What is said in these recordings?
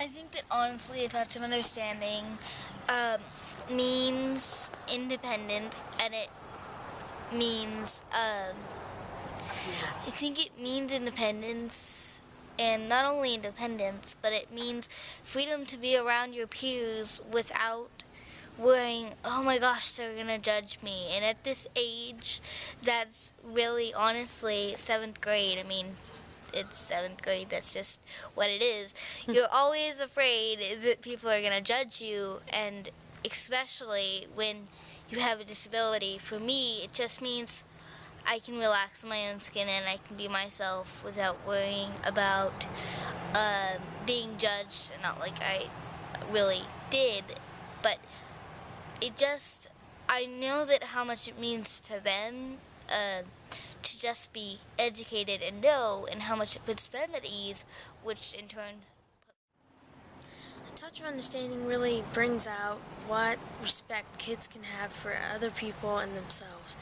I think that honestly, a touch of understanding means independence, and it means I think it means independence, and not only independence, but it means freedom to be around your peers without worrying, oh my gosh, they're gonna judge me. And at this age, that's really honestly 7th grade. I mean, it's 7th grade, that's just what it is. You're always afraid that people are gonna judge you, and especially when you have a disability. For me, it just means I can relax in my own skin and I can be myself without worrying about being judged. Not like I really did, but it just, I know that how much it means to them to just be educated and know, and how much it puts them at ease, which in turn. A touch of understanding really brings out what respect kids can have for other people and themselves.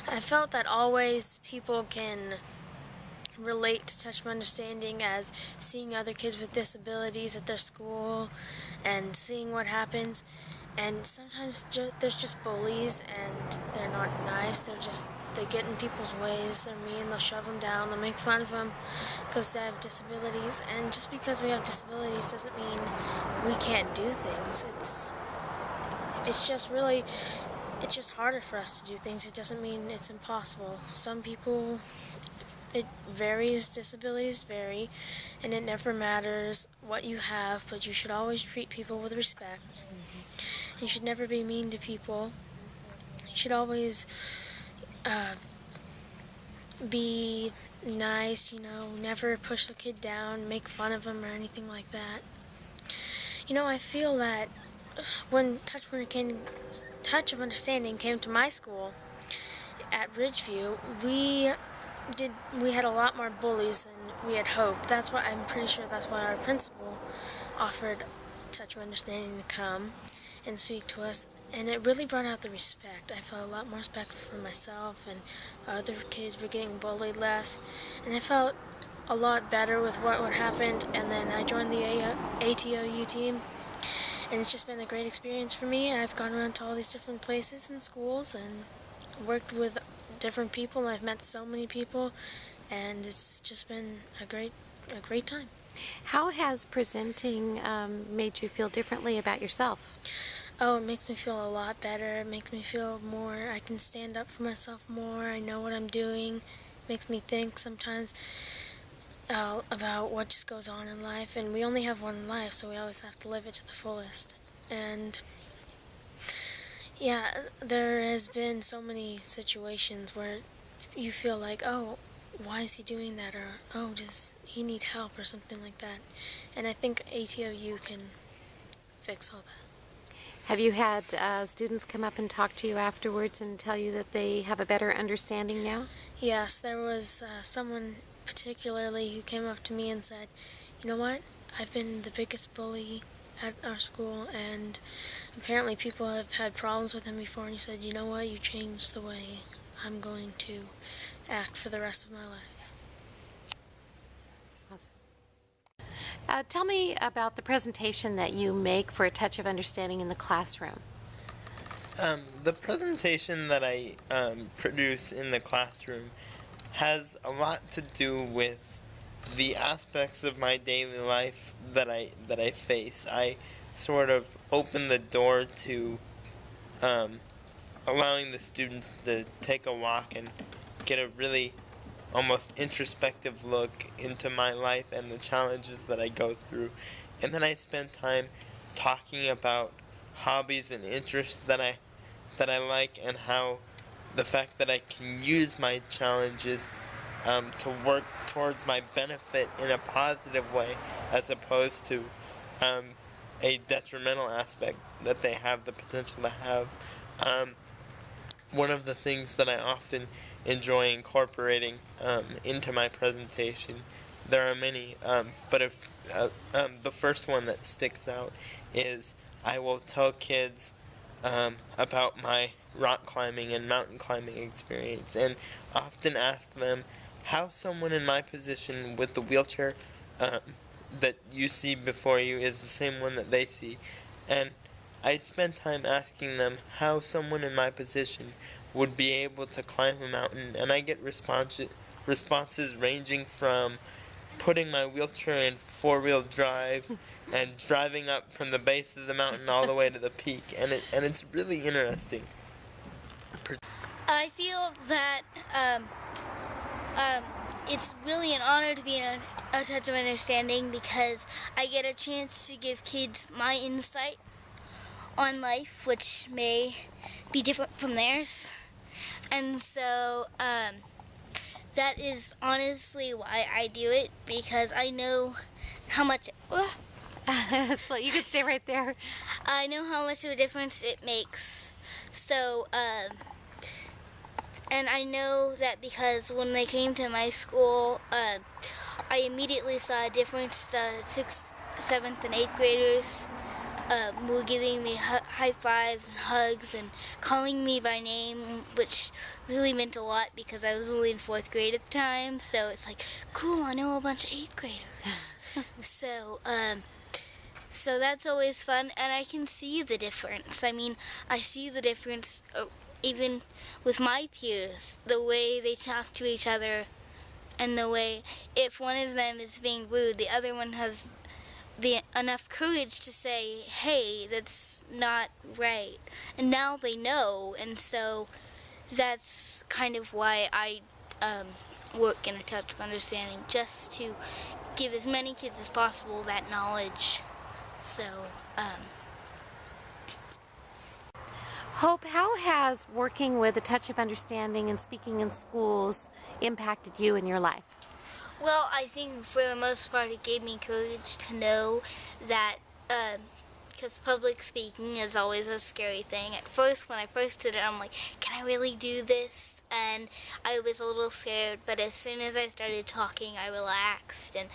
I felt that always people can relate to touch of understanding as seeing other kids with disabilities at their school and seeing what happens. And sometimes there's just bullies, and they're not nice. They get in people's ways. They're mean. They'll shove them down. They'll make fun of them because they have disabilities. And just because we have disabilities doesn't mean we can't do things. It's just harder for us to do things. It doesn't mean it's impossible. Some people, it varies, disabilities vary, and it never matters what you have, but you should always treat people with respect. You should never be mean to people. You should always be nice, never push the kid down, make fun of them or anything like that. I feel that when Touch of Understanding came to my school at Ridgeview, we had a lot more bullies than we had hoped. I'm pretty sure that's why our principal offered Touch of Understanding to come and speak to us, and it really brought out the respect. I felt a lot more respect for myself, and other kids were getting bullied less, and I felt a lot better with what happened. And then I joined the ATOU team, and it's just been a great experience for me. I've gone around to all these different places and schools and worked with different people. I've met so many people, and it's just been a great time. How has presenting made you feel differently about yourself? Oh, it makes me feel a lot better. It makes me feel more, I can stand up for myself more. I know what I'm doing. It makes me think sometimes about what just goes on in life. And we only have one life, so we always have to live it to the fullest. And yeah, there has been so many situations where you feel like, oh, why is he doing that? Or, oh, does he need help or something like that? And I think ATOU can fix all that. Have you had students come up and talk to you afterwards and tell you that they have a better understanding now? Yes, there was someone particularly who came up to me and said, you know what, I've been the biggest bully at our school, and apparently people have had problems with him before, and he said, you know what, you changed the way I'm going to act for the rest of my life. Awesome. Tell me about the presentation that you make for A Touch of Understanding in the classroom. The presentation that I produce in the classroom has a lot to do with the aspects of my daily life that I face. I sort of open the door to allowing the students to take a walk and get a really almost introspective look into my life and the challenges that I go through. And then I spend time talking about hobbies and interests that I like, and how the fact that I can use my challenges to work towards my benefit in a positive way, as opposed to a detrimental aspect that they have the potential to have. One of the things that I often enjoy incorporating into my presentation, there are many, but if the first one that sticks out is I will tell kids about my rock climbing and mountain climbing experience, and often ask them how someone in my position with the wheelchair that you see before you is the same one that they see. And I spend time asking them how someone in my position would be able to climb a mountain, and I get responses ranging from putting my wheelchair in four-wheel drive and driving up from the base of the mountain all the way to the peak, and it's really interesting. I feel that it's really an honor to be in a Touch of Understanding because I get a chance to give kids my insight on life, which may be different from theirs. And so that is honestly why I do it, because I know how much... So you can stay right there. I know how much of a difference it makes. So, and I know that because when they came to my school, I immediately saw a difference. The 6th, 7th, and 8th graders were giving me high fives and hugs and calling me by name, which really meant a lot because I was only in 4th grade at the time. So it's like, cool, I know a bunch of 8th graders. So that's always fun, and I can see the difference. I mean, I see the difference even with my peers, the way they talk to each other, and the way if one of them is being rude, the other one has enough courage to say, hey, that's not right. And now they know, and so that's kind of why I work in a Touch of Understanding, just to give as many kids as possible that knowledge. So, Hope, how has working with a Touch of Understanding and speaking in schools impacted you in your life? well, I think for the most part it gave me courage to know that, because public speaking is always a scary thing. At first, when I first did it, I'm like, can I really do this? And I was a little scared, but as soon as I started talking, I relaxed. And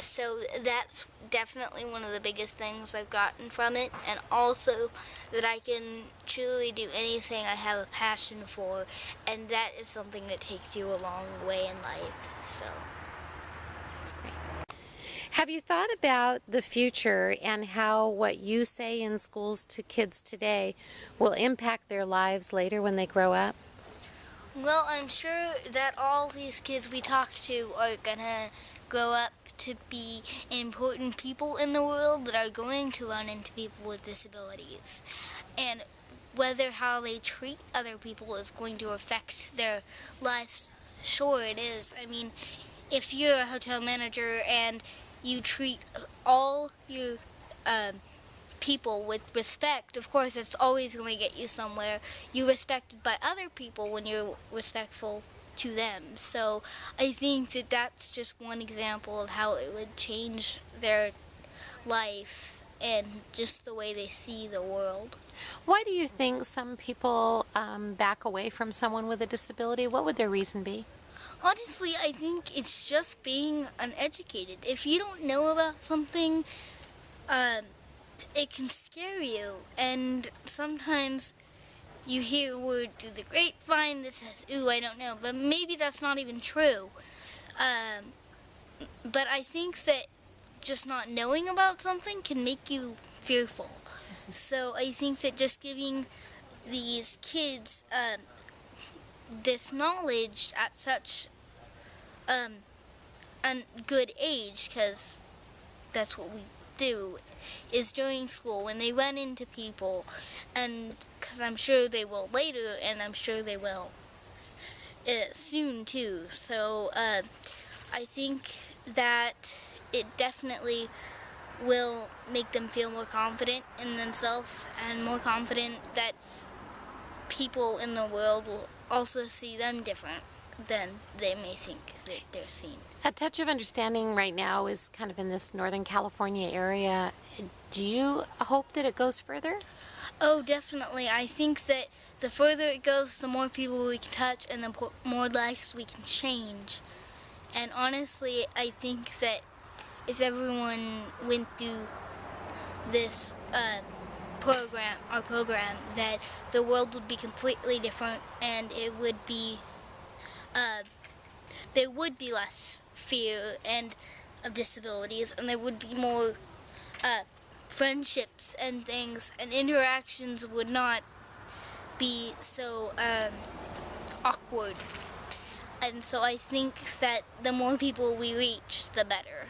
so that's definitely one of the biggest things I've gotten from it, and also that I can truly do anything I have a passion for, and that is something that takes you a long way in life. So That's great. Have you thought about the future and how what you say in schools to kids today will impact their lives later when they grow up? well, I'm sure that all these kids we talk to are gonna grow up to be important people in the world that are going to run into people with disabilities. And whether how they treat other people is going to affect their lives, sure it is. I mean, if you're a hotel manager and you treat all your people with respect, of course it's always going to get you somewhere. You're respected by other people when you're respectful to them. So I think that that's just one example of how it would change their life and just the way they see the world. Why do you think some people back away from someone with a disability? What would their reason be? Honestly, I think it's just being uneducated. If you don't know about something, it can scare you, and sometimes you hear a word through the grapevine that says, ooh, I don't know, but maybe that's not even true. But I think that just not knowing about something can make you fearful. So I think that just giving these kids this knowledge at such a good age, because that's what we do, is during school when they run into people, and because I'm sure they will later, and I'm sure they will soon too. So I think that it definitely will make them feel more confident in themselves and more confident that people in the world will also see them different than they may think that they're seen. A Touch of Understanding right now is kind of in this Northern California area. Do you hope that it goes further? Oh, definitely. I think that the further it goes, the more people we can touch and the more lives we can change. And honestly, I think that if everyone went through this program, that the world would be completely different, and it would be there would be less fear, and of disabilities, and there would be more friendships and things, and interactions would not be so awkward. And so I think that the more people we reach, the better.